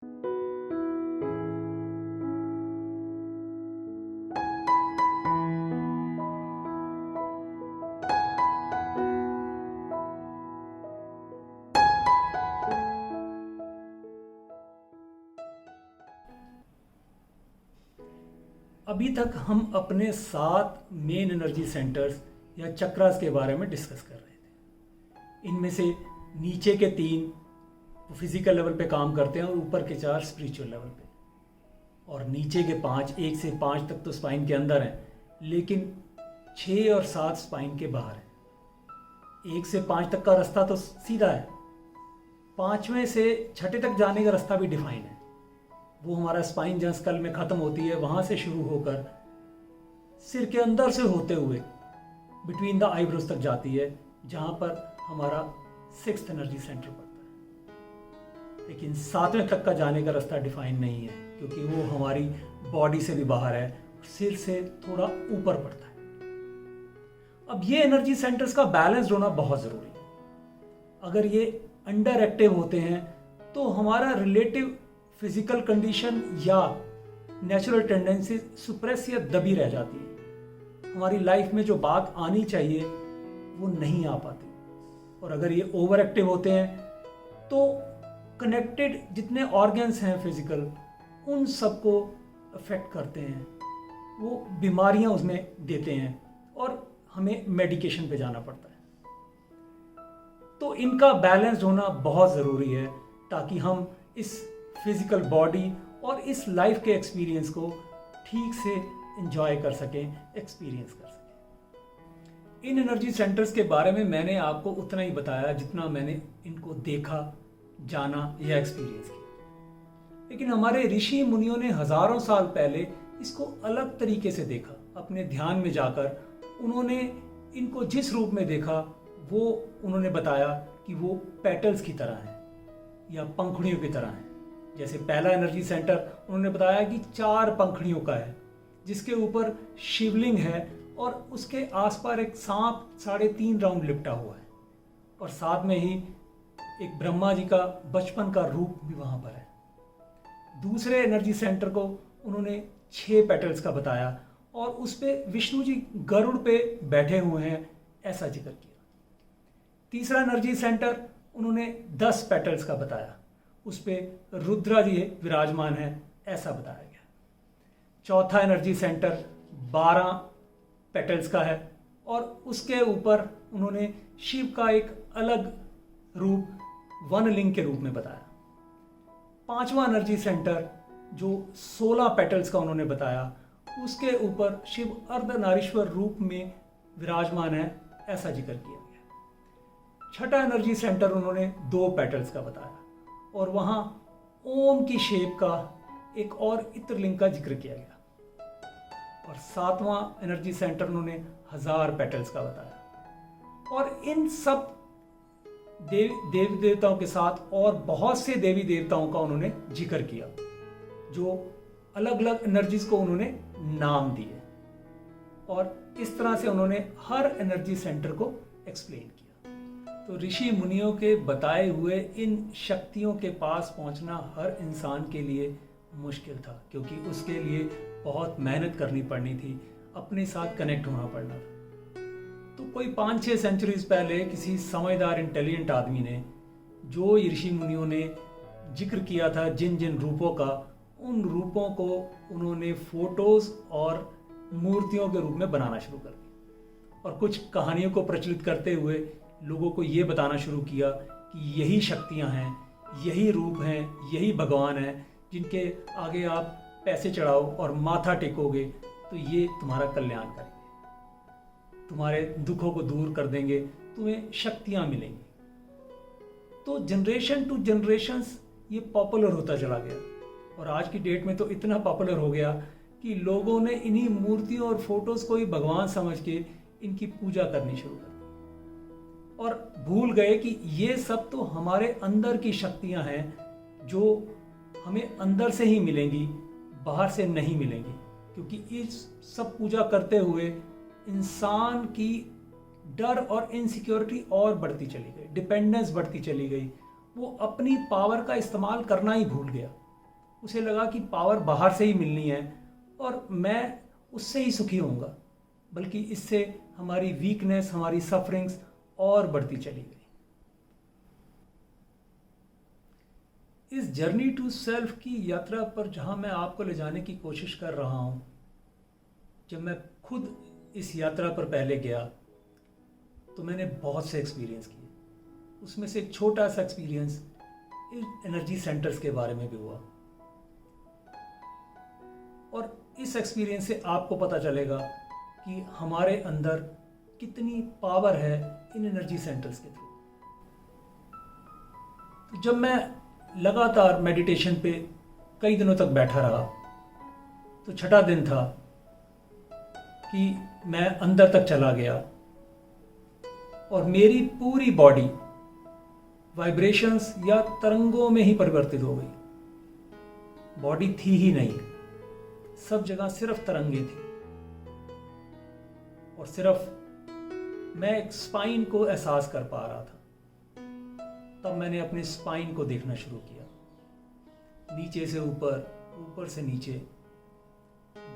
अभी तक हम अपने 7 मेन एनर्जी सेंटर्स या चक्रास के बारे में डिस्कस कर रहे थे। इनमें से नीचे के 3 फिजिकल लेवल पे काम करते हैं और ऊपर के 4 स्पिरिचुअल लेवल पे, और नीचे के 5 1 से 5 तक तो स्पाइन के अंदर हैं, लेकिन 6 और 7 स्पाइन के बाहर हैं। 1 से 5 तक का रास्ता तो सीधा है, 5वें से 6ठे तक जाने का रास्ता भी डिफाइन है। वो हमारा स्पाइन जहाँ स्कल में ख़त्म होती है, वहाँ से शुरू होकर सिर के अंदर से होते हुए बिटवीन द आईब्रोज तक जाती है, जहाँ पर हमारा 6th एनर्जी सेंटर पड़ता है। लेकिन 7वें तक का जाने का रास्ता डिफाइन नहीं है, क्योंकि वो हमारी बॉडी से भी बाहर है, सिर से थोड़ा ऊपर पड़ता है। अब ये एनर्जी सेंटर्स का बैलेंस्ड होना बहुत ज़रूरी है। अगर ये अंडर एक्टिव होते हैं तो हमारा रिलेटिव फिजिकल कंडीशन या नेचुरल टेंडेंसी सुप्रेस या दबी रह जाती है। हमारी लाइफ में जो बात आनी चाहिए वो नहीं आ पाती। और अगर ये ओवर एक्टिव होते हैं तो कनेक्टेड जितने ऑर्गन्स हैं फिजिकल, उन सबको अफेक्ट करते हैं, वो बीमारियां उसमें देते हैं और हमें मेडिकेशन पे जाना पड़ता है। तो इनका बैलेंस होना बहुत ज़रूरी है, ताकि हम इस फिजिकल बॉडी और इस लाइफ के एक्सपीरियंस को ठीक से एंजॉय कर सकें, एक्सपीरियंस कर सकें। इन एनर्जी सेंटर्स के बारे में मैंने आपको उतना ही बताया जितना मैंने इनको देखा, जाना या एक्सपीरियंस किया। लेकिन हमारे ऋषि मुनियों ने हजारों साल पहले इसको अलग तरीके से देखा। अपने ध्यान में जाकर उन्होंने इनको जिस रूप में देखा वो उन्होंने बताया कि वो पेटल्स की तरह हैं या पंखुड़ियों की तरह हैं। जैसे पहला एनर्जी सेंटर उन्होंने बताया कि 4 पंखुड़ियों का है, जिसके ऊपर शिवलिंग है और उसके आसपास एक सांप 3.5 राउंड लिपटा हुआ है, और साथ में ही एक ब्रह्मा जी का बचपन का रूप भी वहां पर है। दूसरे एनर्जी सेंटर को उन्होंने 6 पेटल्स का बताया और उस पे विष्णु जी गरुड़ पे बैठे हुए हैं, ऐसा जिक्र किया। तीसरा एनर्जी सेंटर उन्होंने 10 पेटल्स का बताया, उस पे रुद्रा जी विराजमान है, ऐसा बताया गया। चौथा एनर्जी सेंटर 12 पेटल्स का है और उसके ऊपर उन्होंने शिव का एक अलग रूप वनलिंग के रूप में बताया। 5वां एनर्जी सेंटर जो 16 पेटल्स का उन्होंने बताया, उसके ऊपर शिव अर्धनारीश्वर रूप में विराजमान है, ऐसा जिक्र किया गया। छठा एनर्जी सेंटर उन्होंने 2 पेटल्स का बताया और वहां ओम की शेप का एक और इत्रलिंग का जिक्र किया गया। और 7वां एनर्जी सेंटर उन्होंने 1000 पेटल्स का बताया। और इन सब देवी देवताओं के साथ और बहुत से देवी देवताओं का उन्होंने जिक्र किया, जो अलग अलग एनर्जीज को उन्होंने नाम दिए, और इस तरह से उन्होंने हर एनर्जी सेंटर को एक्सप्लेन किया। तो ऋषि मुनियों के बताए हुए इन शक्तियों के पास पहुंचना हर इंसान के लिए मुश्किल था, क्योंकि उसके लिए बहुत मेहनत करनी पड़नी थी, अपने साथ कनेक्ट होना पड़ना था। तो कोई 5-6 सेंचुरीज पहले किसी समझदार इंटेलिजेंट आदमी ने, जो ऋषि मुनियों ने जिक्र किया था जिन जिन रूपों का, उन रूपों को उन्होंने फोटोज और मूर्तियों के रूप में बनाना शुरू कर दिया, और कुछ कहानियों को प्रचलित करते हुए लोगों को ये बताना शुरू किया कि यही शक्तियां हैं, यही रूप हैं, यही भगवान हैं, जिनके आगे आप पैसे चढ़ाओ और माथा टेकोगे तो ये तुम्हारा कल्याण करेंगे, तुम्हारे दुखों को दूर कर देंगे, तुम्हें शक्तियां मिलेंगी। तो जनरेशन टू जनरेशंस ये पॉपुलर होता चला गया, और आज की डेट में तो इतना पॉपुलर हो गया कि लोगों ने इन्हीं मूर्तियों और फोटोज को ही भगवान समझ के इनकी पूजा करनी शुरू कर दी, और भूल गए कि ये सब तो हमारे अंदर की शक्तियां हैं, जो हमें अंदर से ही मिलेंगी, बाहर से नहीं मिलेंगी। क्योंकि इस सब पूजा करते हुए इंसान की डर और इनसिक्योरिटी और बढ़ती चली गई, डिपेंडेंस बढ़ती चली गई, वो अपनी पावर का इस्तेमाल करना ही भूल गया। उसे लगा कि पावर बाहर से ही मिलनी है और मैं उससे ही सुखी होऊंगा, बल्कि इससे हमारी वीकनेस, हमारी सफरिंग्स और बढ़ती चली गई। इस जर्नी टू सेल्फ की यात्रा पर जहाँ मैं आपको ले जाने की कोशिश कर रहा हूँ, जब मैं खुद इस यात्रा पर पहले गया तो मैंने बहुत से एक्सपीरियंस किए। उसमें से एक छोटा सा एक्सपीरियंस एनर्जी सेंटर्स के बारे में भी हुआ, और इस एक्सपीरियंस से आपको पता चलेगा कि हमारे अंदर कितनी पावर है इन एनर्जी सेंटर्स के थ्रू। तो जब मैं लगातार मेडिटेशन पे कई दिनों तक बैठा रहा, तो छठा दिन था कि मैं अंदर तक चला गया और मेरी पूरी बॉडी वाइब्रेशंस या तरंगों में ही परिवर्तित हो गई। बॉडी थी ही नहीं, सब जगह सिर्फ तरंगे थी, और सिर्फ मैं एक स्पाइन को एहसास कर पा रहा था। तब मैंने अपने स्पाइन को देखना शुरू किया, नीचे से ऊपर, ऊपर से नीचे।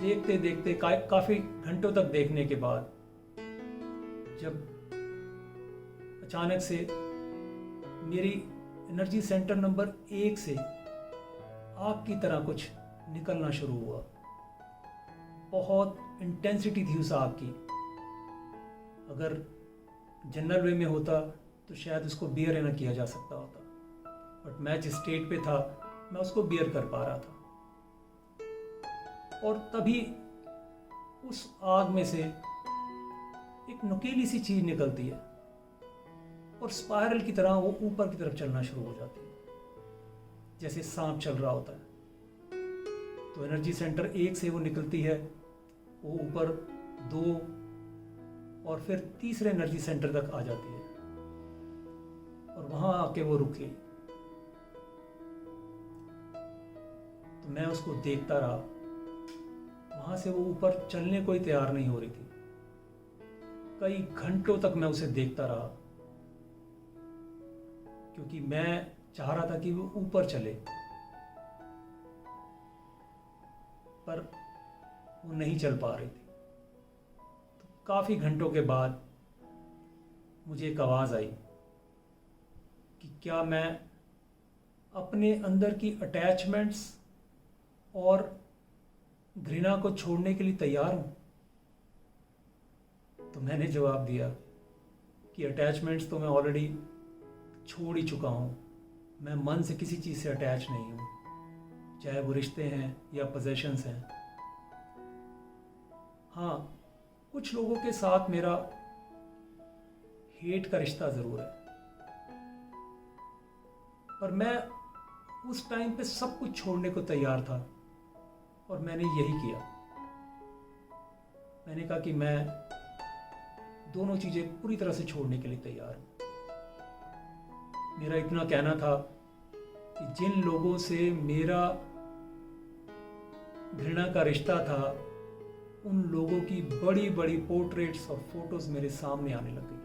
देखते देखते काफी घंटों तक देखने के बाद जब अचानक से मेरी एनर्जी सेंटर नंबर 1 से आग की तरह कुछ निकलना शुरू हुआ। बहुत इंटेंसिटी थी उस आग की। अगर जनरल वे में होता तो शायद उसको बियर ना किया जा सकता होता, बट मैं जिस स्टेट पे था मैं उसको बियर कर पा रहा था। और तभी उस आग में से एक नुकीली सी चीज निकलती है और स्पाइरल की तरह वो ऊपर की तरफ चलना शुरू हो जाती है, जैसे सांप चल रहा होता है। तो एनर्जी सेंटर 1 से वो निकलती है, वो ऊपर 2 और फिर तीसरे एनर्जी सेंटर तक आ जाती है, और वहां आके वो रुक गई। तो मैं उसको देखता रहा। वहां से वो ऊपर चलने को ही तैयार नहीं हो रही थी। कई घंटों तक मैं उसे देखता रहा, क्योंकि मैं चाह रहा था कि वो ऊपर चले, पर वो नहीं चल पा रही थी। तो काफी घंटों के बाद मुझे एक आवाज आई कि क्या मैं अपने अंदर की अटैचमेंट्स और घृणा को छोड़ने के लिए तैयार हूं। तो मैंने जवाब दिया कि अटैचमेंट्स तो मैं ऑलरेडी छोड़ ही चुका हूं। मैं मन से किसी चीज से अटैच नहीं हूं, चाहे वो रिश्ते हैं या पोजेशंस हैं। हाँ, कुछ लोगों के साथ मेरा हेट का रिश्ता जरूर है, पर मैं उस टाइम पे सब कुछ छोड़ने को तैयार था, और मैंने यही किया। मैंने कहा कि मैं दोनों चीजें पूरी तरह से छोड़ने के लिए तैयार हूं। मेरा इतना कहना था कि जिन लोगों से मेरा घृणा का रिश्ता था, उन लोगों की बड़ी बड़ी पोर्ट्रेट्स और फोटोज मेरे सामने आने लग गई।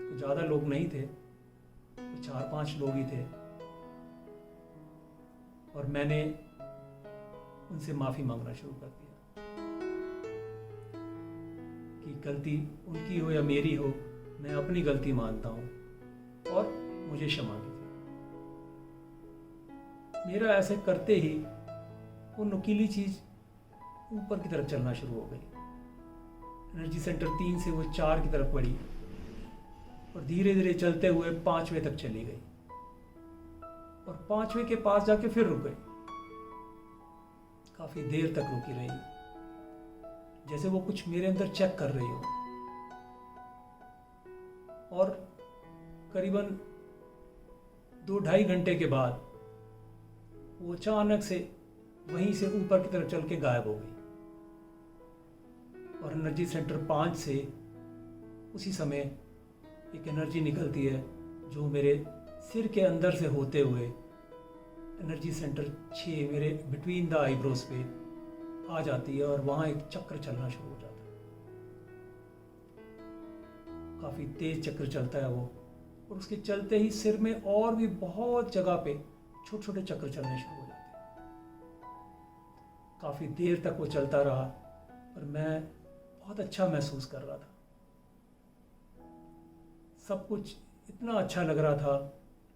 तो ज्यादा लोग नहीं थे, तो 4-5 लोग ही थे, और मैंने उनसे माफी मांगना शुरू कर दिया कि गलती उनकी हो या मेरी हो, मैं अपनी गलती मानता हूं और मुझे क्षमा कीजिए। मेरा ऐसे करते ही वो नुकीली चीज ऊपर की तरफ चलना शुरू हो गई। एनर्जी सेंटर 3 से वो 4 की तरफ बढ़ी और धीरे धीरे चलते हुए 5वें तक चली गई, और 5वें के पास जाके फिर रुक गई। काफी देर तक रुकी रही, जैसे वो कुछ मेरे अंदर चेक कर रही हो। और करीबन 2-2.5 घंटे के बाद वो अचानक से वहीं से ऊपर की तरफ चल के गायब हो गई, और एनर्जी सेंटर 5 से उसी समय एक एनर्जी निकलती है जो मेरे सिर के अंदर से होते हुए एनर्जी सेंटर 6 मेरे बिटवीन द आईब्रोज पे आ जाती है, और वहां एक चक्र चलना शुरू हो जाता है। काफी तेज चक्र चलता है वो, और उसके चलते ही सिर में और भी बहुत जगह पे छोटे छोटे चक्र चलने शुरू हो जाते हैं। काफ़ी देर तक वो चलता रहा, पर मैं बहुत अच्छा महसूस कर रहा था। सब कुछ इतना अच्छा लग रहा था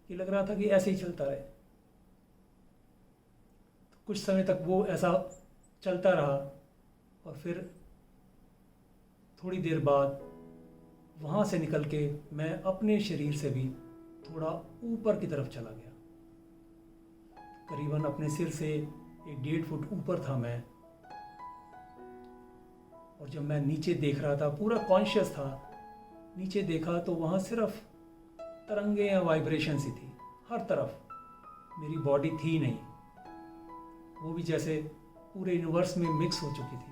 कि लग रहा था कि ऐसे ही चलता रहे। तो कुछ समय तक वो ऐसा चलता रहा, और फिर थोड़ी देर बाद वहाँ से निकल के मैं अपने शरीर से भी थोड़ा ऊपर की तरफ चला गया। करीबन अपने सिर से 1-1.5 फुट ऊपर था मैं, और जब मैं नीचे देख रहा था, पूरा कॉन्शियस था, नीचे देखा तो वहाँ सिर्फ तरंगे या वाइब्रेशन सी थी हर तरफ। मेरी बॉडी थी नहीं, वो भी जैसे पूरे यूनिवर्स में मिक्स हो चुकी थी।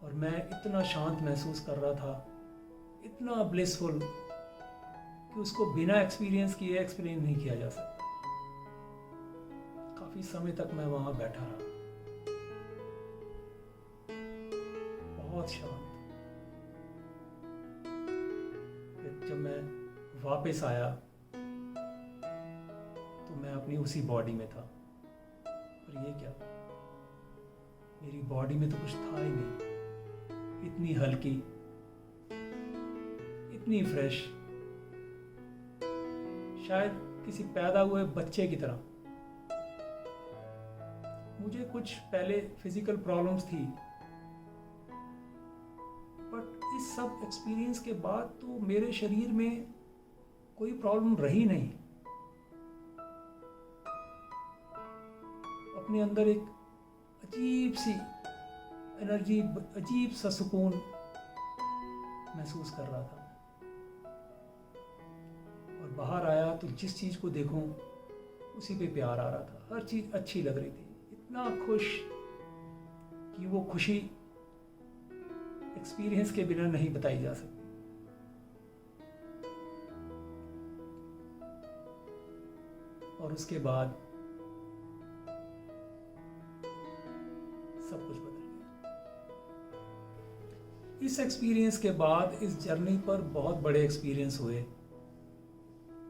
और मैं इतना शांत महसूस कर रहा था, इतना ब्लिसफुल, कि उसको बिना एक्सपीरियंस किए एक्सप्लेन नहीं किया जा सकता। काफी समय तक मैं वहां बैठा रहा, बहुत शांत। फिर जब मैं वापस आया तो मैं अपनी उसी बॉडी में था। और ये क्या, मेरी बॉडी में तो कुछ था ही नहीं। इतनी हल्की, इतनी फ्रेश, शायद किसी पैदा हुए बच्चे की तरह। मुझे कुछ पहले फिजिकल प्रॉब्लम्स थी, बट इस सब एक्सपीरियंस के बाद तो मेरे शरीर में कोई प्रॉब्लम रही नहीं। अपने अंदर एक अजीब सी एनर्जी, अजीब सा सुकून महसूस कर रहा था। और बाहर आया तो जिस चीज को देखूं उसी पे प्यार आ रहा था। हर चीज अच्छी लग रही थी, इतना खुश कि वो खुशी एक्सपीरियंस के बिना नहीं बताई जा सकती। और उसके बाद सब कुछ बदल गया। इस एक्सपीरियंस के बाद इस जर्नी पर बहुत बड़े एक्सपीरियंस हुए,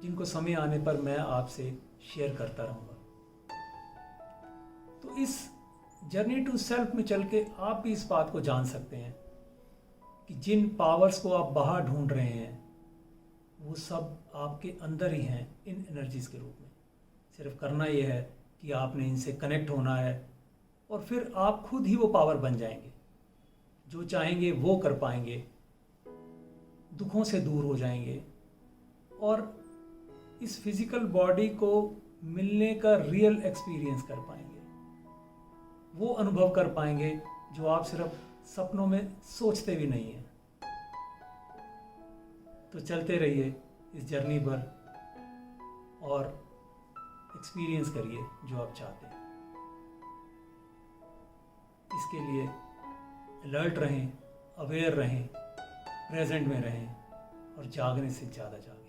जिनको समय आने पर मैं आपसे शेयर करता रहूंगा। तो इस जर्नी टू सेल्फ में चल के आप भी इस बात को जान सकते हैं कि जिन पावर्स को आप बाहर ढूंढ रहे हैं वो सब आपके अंदर ही हैं, इन एनर्जीज के रूप में। सिर्फ करना ये है कि आपने इनसे कनेक्ट होना है, और फिर आप खुद ही वो पावर बन जाएंगे। जो चाहेंगे वो कर पाएंगे, दुखों से दूर हो जाएंगे, और इस फिजिकल बॉडी को मिलने का रियल एक्सपीरियंस कर पाएंगे। वो अनुभव कर पाएंगे जो आप सिर्फ सपनों में सोचते भी नहीं हैं। तो चलते रहिए इस जर्नी पर और एक्सपीरियंस करिए जो आप चाहते हैं। इसके लिए अलर्ट रहें, अवेयर रहें, प्रेजेंट में रहें, और जागने से ज़्यादा जागें।